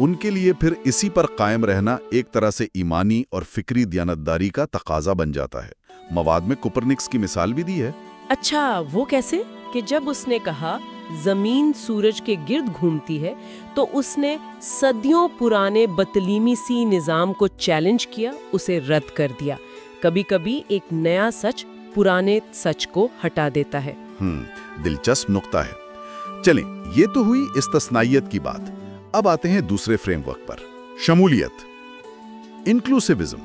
ان کے لیے پھر اسی پر قائم رہنا ایک طرح سے ایمانی اور فکری دیانتداری کا تقاضا بن جاتا ہے۔ مواد میں کوپرنکس کی مثال بھی دی ہے۔ اچھا، وہ کیسے؟ کہ جب اس نے کہا زمین سورج کے گرد گھومتی ہے تو اس نے صدیوں پرانے بطلیمی سی نظام کو چیلنج کیا، اسے رد کر دیا۔ کبھی کبھی ایک نیا سچ پرانے سچ کو ہٹا دیتا ہے۔ دلچسپ نقطہ ہے۔ چلیں، یہ تو ہوئی استثنائیت کی بات۔ اب آتے ہیں دوسرے فریم ورک پر، شمولیت، انکلوسیوزم۔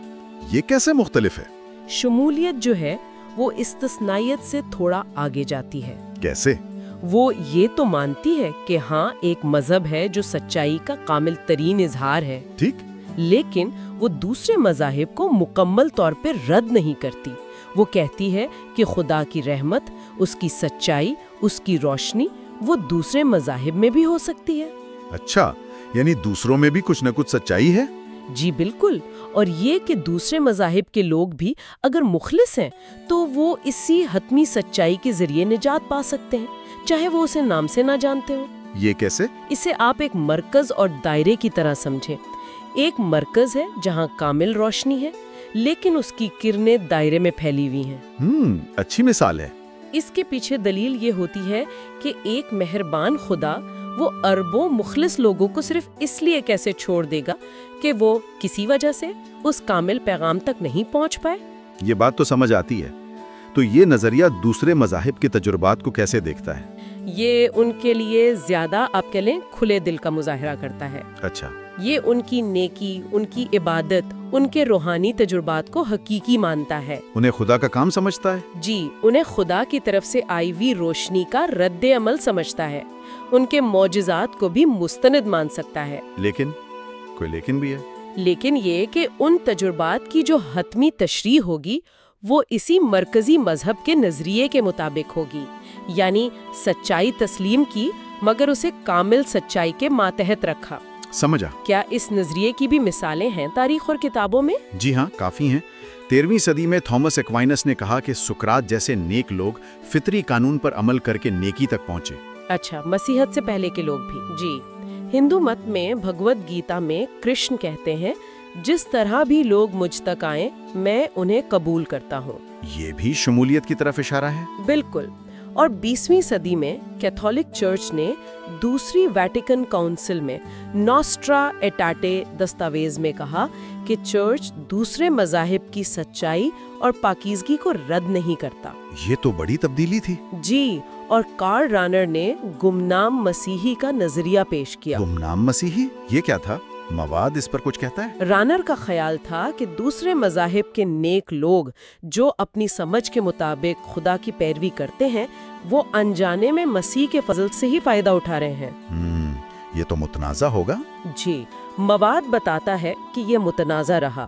یہ کیسے مختلف ہے؟ شمولیت جو ہے وہ استثنائیت سے تھوڑا آگے جاتی ہے۔ کیسے؟ وہ یہ تو مانتی ہے کہ ہاں ایک مذہب ہے جو سچائی کا کامل ترین اظہار ہے، ٹھیک، لیکن وہ دوسرے مذاہب کو مکمل طور پہ رد نہیں کرتی۔ وہ کہتی ہے کہ خدا کی رحمت، اس کی سچائی، اس کی روشنی وہ دوسرے مذاہب میں بھی ہو سکتی ہے۔ اچھا، یعنی دوسروں میں بھی کچھ نہ کچھ سچائی ہے؟ جی بالکل، اور یہ کہ دوسرے مذاہب کے لوگ بھی اگر مخلص ہیں تو وہ اسی حتمی سچائی کے ذریعے نجات پا سکتے ہیں، چاہے وہ اسے نام سے نہ جانتے ہوں۔ یہ کیسے؟ اسے آپ ایک مرکز اور دائرے کی طرح سمجھیں۔ ایک مرکز ہے جہاں کامل روشنی ہے، لیکن اس کی کرنیں دائرے میں پھیلی ہوئی ہیں۔ اچھی مثال ہے۔ اس کے پیچھے دلیل یہ ہوتی ہے کہ ایک مہربان خدا وہ اربوں مخلص لوگوں کو صرف اس لیے کیسے چھوڑ دے گا کہ وہ کسی وجہ سے اس کامل پیغام تک نہیں پہنچ پائے۔ یہ بات تو سمجھ آتی ہے۔ تو یہ نظریہ دوسرے مذاہب کے تجربات کو کیسے دیکھتا ہے؟ یہ ان کے لیے زیادہ آپ کہہ لیں کھلے دل کا مظاہرہ کرتا ہے۔ اچھا، یہ ان کی نیکی، ان کی عبادت، ان کے روحانی تجربات کو حقیقی مانتا ہے۔ انہیں خدا کا کام سمجھتا ہے؟ جی، انہیں خدا کی طرف سے آئی ہوئی روشنی کا رد عمل سمجھتا ہے، ان کے معجزات کو بھی مستند مان سکتا ہے۔ لیکن کوئی لیکن بھی ہے۔ لیکن یہ کہ ان تجربات کی جو حتمی تشریح ہوگی وہ اسی مرکزی مذہب کے نظریے کے مطابق ہوگی، یعنی سچائی تسلیم کی مگر اسے کامل سچائی کے ماتحت رکھا۔ سمجھا۔ کیا اس نظریے کی بھی مثالیں ہیں تاریخ اور کتابوں میں؟ جی ہاں، کافی ہیں۔ 13ویں صدی میں تھامس ایکوائنس نے کہا کہ سقراط جیسے نیک لوگ فطری قانون پر عمل کر کے نیکی تک پہنچے۔ اچھا، مسیحت سے پہلے کے لوگ بھی؟ جی، ہندو مت میں بھگوت گیتا میں کرشن کہتے ہیں جس طرح بھی لوگ مجھ تک آئیں میں انہیں قبول کرتا ہوں۔ یہ بھی شمولیت کی طرف اشارہ ہے؟ بالکل۔ اور 20ویں صدی میں کیتھولک چرچ نے دوسری ویٹیکن کاؤنسل میں نوسٹرا ایٹاٹے دستاویز میں کہا کہ چرچ دوسرے مذاہب کی سچائی اور پاکیزگی کو رد نہیں کرتا۔ یہ تو بڑی تبدیلی تھی۔ جی، اور کارل رانر نے گمنام مسیحی کا نظریہ پیش کیا۔ گمنام مسیحی؟ یہ کیا تھا؟ مواد اس پر کچھ کہتا ہے؟ رانر کا خیال تھا کہ دوسرے مذاہب کے نیک لوگ جو اپنی سمجھ کے مطابق خدا کی پیروی کرتے ہیں وہ انجانے میں مسیح کے فضل سے ہی فائدہ اٹھا رہے ہیں۔ یہ تو متنازع ہوگا۔ جی، مواد بتاتا ہے کہ یہ متنازع رہا۔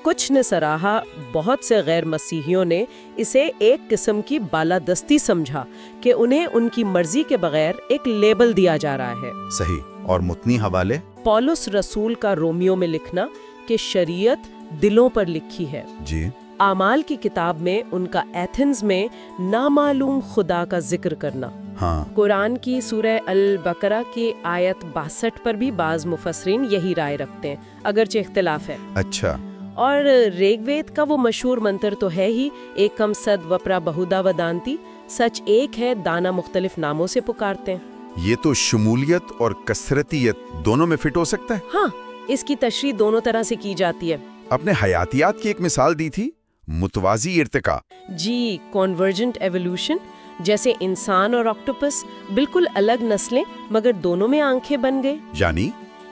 کچھ نے سراہا، بہت سے غیر مسیحیوں نے اسے ایک قسم کی بالادستی سمجھا کہ انہیں ان کی مرضی کے بغیر ایک لیبل دیا جا رہا ہے۔ صحیح۔ اور متنی حوالے؟ پولس رسول کا رومیو میں لکھنا کہ شریعت دلوں پر لکھی ہے۔ جی۔ اعمال کی کتاب میں ان کا ایتھنز میں نامعلوم خدا کا ذکر کرنا۔ ہاں۔ قرآن کی سورہ البقرہ کی آیت 62 پر بھی بعض مفسرین یہی رائے رکھتے ہیں، اگرچہ اختلاف ہے۔ اچھا۔ اور ریگ وید کا وہ مشہور منتر تو ہے ہی، ایکم سد وپرا بہودا ودانتی، سچ ایک ہے، دانا مختلف ناموں سے پکارتے ہیں۔ یہ تو شمولیت اور کثرتیت دونوں میں فٹ ہو سکتا ہے؟ ہاں، اس کی تشریح دونوں طرح سے کی جاتی ہے۔ اپنے حیاتیات کی ایک مثال دی تھی، متوازی ارتقاء۔ جی، کنورجنٹ ایوولوشن، جیسے انسان اور آکٹوپس بالکل الگ نسلیں مگر دونوں میں آنکھیں بن گئے۔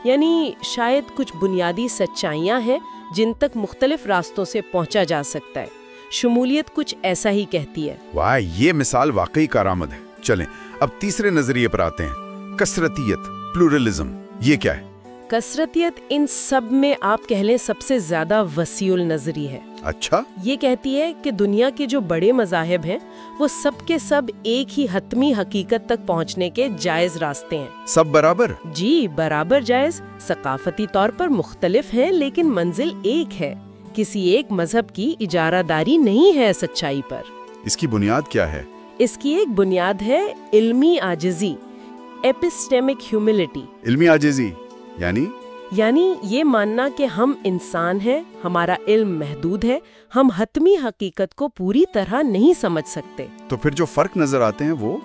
یعنی شاید کچھ بنیادی سچائیاں ہیں جن تک مختلف راستوں سے پہنچا جا سکتا ہے۔ شمولیت کچھ ایسا ہی کہتی ہے۔ واہ، یہ مثال واقعی کارآمد ہے۔ چلیں اب تیسرے نظریے پر آتے ہیں، کثرتیت، پلورلزم۔ یہ کیا ہے؟ کثرتیت ان سب میں آپ کہہ لیں سب سے زیادہ وسیع النظری ہے۔ اچھا۔ یہ کہتی ہے کہ دنیا کے جو بڑے مذاہب ہیں وہ سب کے سب ایک ہی حتمی حقیقت تک پہنچنے کے جائز راستے ہیں۔ سب برابر؟ جی، برابر جائز، ثقافتی طور پر مختلف ہیں لیکن منزل ایک ہے۔ کسی ایک مذہب کی اجارہ داری نہیں ہے سچائی پر۔ اس کی بنیاد کیا ہے؟ اس کی ایک بنیاد ہے علمی عاجزی، ایپسٹیمک ہیوملٹی۔ علمی عاجزی یعنی یعنی یہ ماننا کہ ہم انسان ہیں، ہمارا علم محدود ہے، ہم حتمی حقیقت کو پوری طرح نہیں سمجھ سکتے۔ تو پھر جو فرق نظر آتے ہیں وہ؟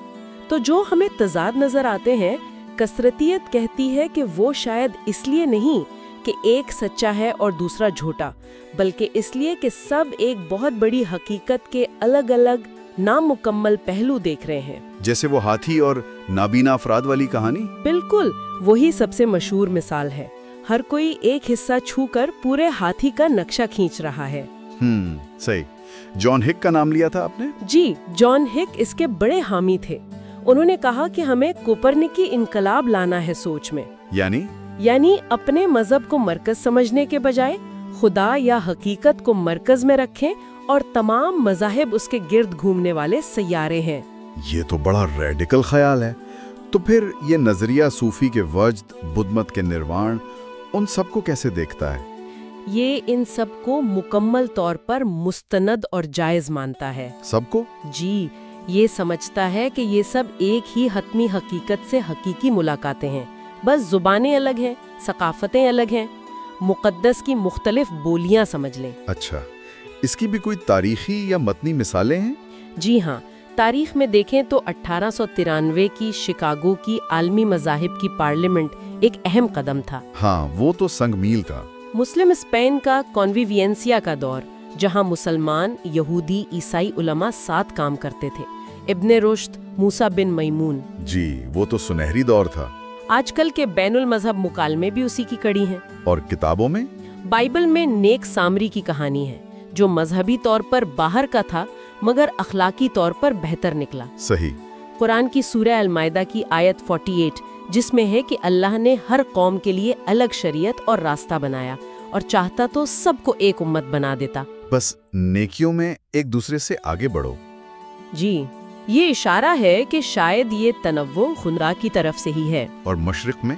تو جو ہمیں تضاد نظر آتے ہیں، کثرتیت کہتی ہے کہ وہ شاید اس لیے نہیں کہ ایک سچا ہے اور دوسرا جھوٹا، بلکہ اس لیے کہ سب ایک بہت بڑی حقیقت کے الگ الگ نامکمل پہلو دیکھ رہے ہیں۔ جیسے وہ ہاتھی اور نابینا افراد والی کہانی؟ بالکل، وہی سب سے مشہور مثال ہے۔ ہر کوئی ایک حصہ چھو کر پورے ہاتھی کا نقشہ کھینچ رہا ہے۔ صحیح۔ جان ہک کا نام لیا تھا آپ نے؟ جی، جان ہک اس کے بڑے حامی تھے۔ انہوں نے کہا کہ ہمیں کوپرنیکی انقلاب لانا ہے سوچ میں، یعنی اپنے مذہب کو مرکز سمجھنے کے بجائے خدا یا حقیقت کو مرکز میں رکھیں اور تمام مذاہب اس کے گرد گھومنے والے سیارے ہیں۔ یہ تو بڑا ریڈیکل خیال ہے۔ تو پھر یہ نظریہ صوفی کے وجد، بدھ مت کے نروان، ان سب کو کیسے دیکھتا ہے؟ یہ ان سب کو مکمل طور پر مستند اور جائز مانتا ہے۔ سب کو؟ جی، یہ سمجھتا ہے کہ یہ سب ایک ہی حتمی حقیقت سے حقیقی ملاقاتیں ہیں، بس زبانیں الگ ہیں، ثقافتیں الگ ہیں، مقدس کی مختلف بولیاں سمجھ لیں۔ اچھا، اس کی بھی کوئی تاریخی یا متنی مثالیں ہیں؟ جی ہاں، تاریخ میں دیکھیں تو 1893 کی شکاگو کی عالمی مذاہب کی پارلیمنٹ ایک اہم قدم تھا۔ ہاں، وہ تو سنگ میل تھا۔ مسلم اسپین کا کانویوینسیا کا دور، جہاں مسلمان، یہودی، عیسائی علماء ساتھ کام کرتے تھے۔ ابن رشد، موسیٰ بن میمون۔ جی، وہ تو سنہری دور تھا۔ آج کل کے بین المذہب مکالمے بھی اسی کی کڑی ہیں۔ اور کتابوں میں؟ بائبل میں نیک سامری کی کہانی ہے، جو مذہبی طور پر باہر کا تھا مگر اخلاقی طور پر بہتر نکلا۔ صحیح۔ قرآن کی سورہ المائدہ کی آیت 48، جس میں ہے کہ اللہ نے ہر قوم کے لیے الگ شریعت اور راستہ بنایا، اور چاہتا تو سب کو ایک امت بنا دیتا۔ بس نیکیوں میں ایک دوسرے سے آگے بڑھو۔ جی، یہ اشارہ ہے کہ شاید یہ تنوع خدا کی طرف سے ہی ہے۔ اور مشرق میں؟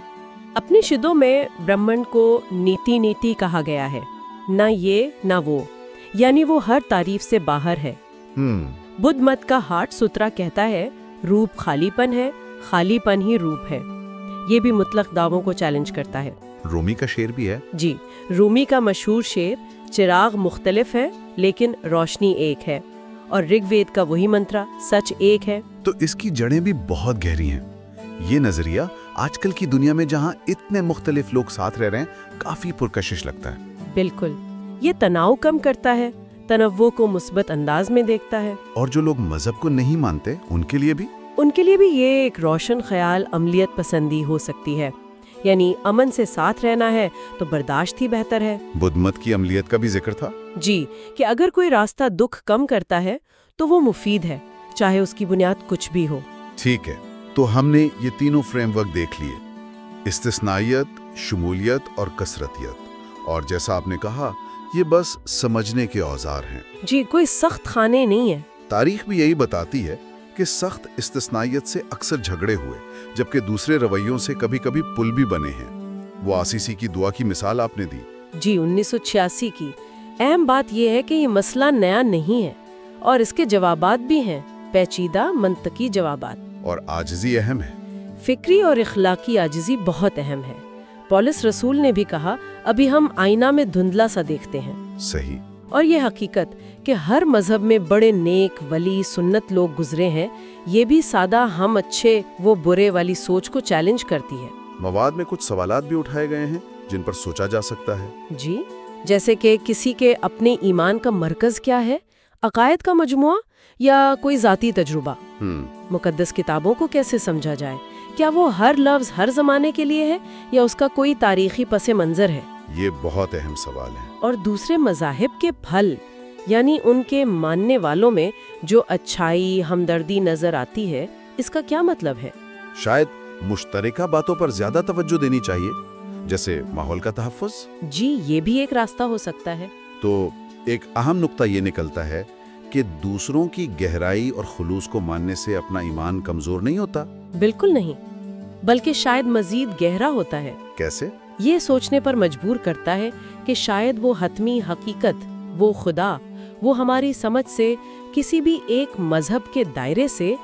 اپنی شدوں میں برہمن کو نیتی نیتی کہا گیا ہے، نہ یہ نہ وہ، یعنی وہ ہر تعریف سے باہر ہے۔ بدھ مت کا ہارٹ سترا کہتا ہے روپ خالی پن ہے، خالی پن ہی روپ ہے۔ یہ بھی مطلق دعووں کو چیلنج کرتا ہے۔ رومی کا شعر بھی ہے؟ جی، رومی کا مشہور شعر چراغ مختلف ہے لیکن روشنی ایک ہے، اور رگ وید کا وہی منترا سچ ایک ہے۔ تو اس کی جڑیں بھی بہت گہری ہیں۔ یہ نظریہ آج کل کی دنیا میں جہاں اتنے مختلف لوگ ساتھ رہ رہے ہیں کافی پرکشش لگتا ہے۔ بالکل، یہ تناؤ کم کرتا ہے، تنوع کو مثبت انداز میں دیکھتا ہے۔ اور جو لوگ مذہب کو نہیں مانتے ان کے لیے بھی یہ ایک روشن خیال عملیت پسندی ہو سکتی ہے، یعنی امن سے ساتھ رہنا ہے تو برداشت ہی بہتر ہے۔ بدھ مت کی عملیت کا بھی ذکر تھا؟ جی، کہ اگر کوئی راستہ دکھ کم کرتا ہے تو وہ مفید ہے، چاہے اس کی بنیاد کچھ بھی ہو۔ ٹھیک ہے، تو ہم نے یہ تینوں فریم ورک دیکھ لیے، استثنائیت، شمولیت اور کثرتیت، اور جیسا آپ نے کہا یہ بس سمجھنے کے اوزار ہیں۔ جی، کوئی سخت خانے نہیں ہے۔ تاریخ بھی یہی بتاتی ہے کہ سخت استثنائیت سے اکثر جھگڑے ہوئے، جبکہ دوسرے رویوں سے کبھی کبھی پل بھی بنے ہیں۔ وہ آسیسی کی دعا کی مثال آپ نے دی۔ جی، 1986 کی۔ اہم بات یہ ہے کہ یہ مسئلہ نیا نہیں ہے اور اس کے جوابات بھی ہیں، پیچیدہ منطقی جوابات۔ اور عاجزی اہم ہے۔ فکری اور اخلاقی عاجزی بہت اہم ہے۔ پولس رسول نے بھی کہا ابھی ہم آئینہ میں دھندلا سا دیکھتے ہیں۔ صحیح۔ اور یہ حقیقت کہ ہر مذہب میں بڑے نیک، ولی، سنت لوگ گزرے ہیں، یہ بھی سادہ ہم اچھے وہ برے والی سوچ کو چیلنج کرتی ہے۔ مواد میں کچھ سوالات بھی اٹھائے گئے ہیں جن پر سوچا جا سکتا ہے۔ جی، جیسے کہ کسی کے اپنے ایمان کا مرکز کیا ہے، عقائد کا مجموعہ یا کوئی ذاتی تجربہ؟ مقدس کتابوں کو کیسے سمجھا جائے؟ کیا وہ ہر لفظ ہر زمانے کے لیے ہے یا اس کا کوئی تاریخی پس منظر ہے؟ یہ بہت اہم سوال ہے۔ اور دوسرے مذاہب کے پھل، یعنی ان کے ماننے والوں میں جو اچھائی، ہمدردی نظر آتی ہے، اس کا کیا مطلب ہے؟ شاید مشترکہ باتوں پر زیادہ توجہ دینی چاہیے، جیسے ماحول کا تحفظ۔ جی، یہ بھی ایک راستہ ہو سکتا ہے۔ تو ایک اہم نقطہ یہ نکلتا ہے کہ دوسروں کی گہرائی اور خلوص کو ماننے سے اپنا ایمان کمزور نہیں ہوتا۔ بالکل نہیں، بلکہ شاید مزید گہرا ہوتا ہے۔ کیسے؟ یہ سوچنے پر مجبور کرتا ہے کہ شاید وہ حتمی حقیقت، وہ خدا، وہ ہماری سمجھ سے، کسی بھی ایک مذہب کے دائرے سے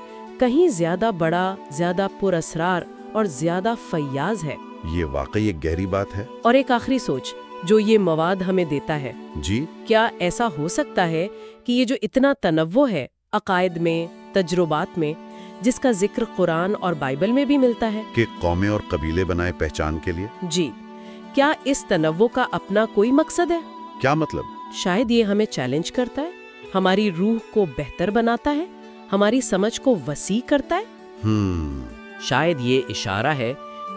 کہیں زیادہ بڑا، زیادہ پر اسرار اور زیادہ فیاض ہے۔ یہ واقعی ایک گہری بات ہے۔ اور ایک آخری سوچ جو یہ مواد ہمیں دیتا ہے، جی، کیا ایسا ہو سکتا ہے کہ یہ جو اتنا تنوع ہے عقائد میں، تجربات میں، جس کا ذکر قرآن اور بائبل میں بھی ملتا ہے، کہ قومیں اور قبیلے بنائے پہچان کے لیے؟ جی، کیا اس تنوع کا اپنا کوئی مقصد ہے؟ کیا مطلب؟ شاید یہ ہمیں چیلنج کرتا ہے، ہماری روح کو بہتر بناتا ہے، ہماری سمجھ کو وسیع کرتا ہے۔ شاید یہ اشارہ ہے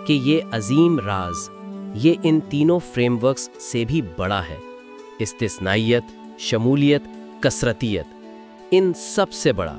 کہ یہ عظیم راز، یہ ان تینوں فریم ورکس سے بھی بڑا ہے۔ استثنائیت، شمولیت، کثرتیت، ان سب سے بڑا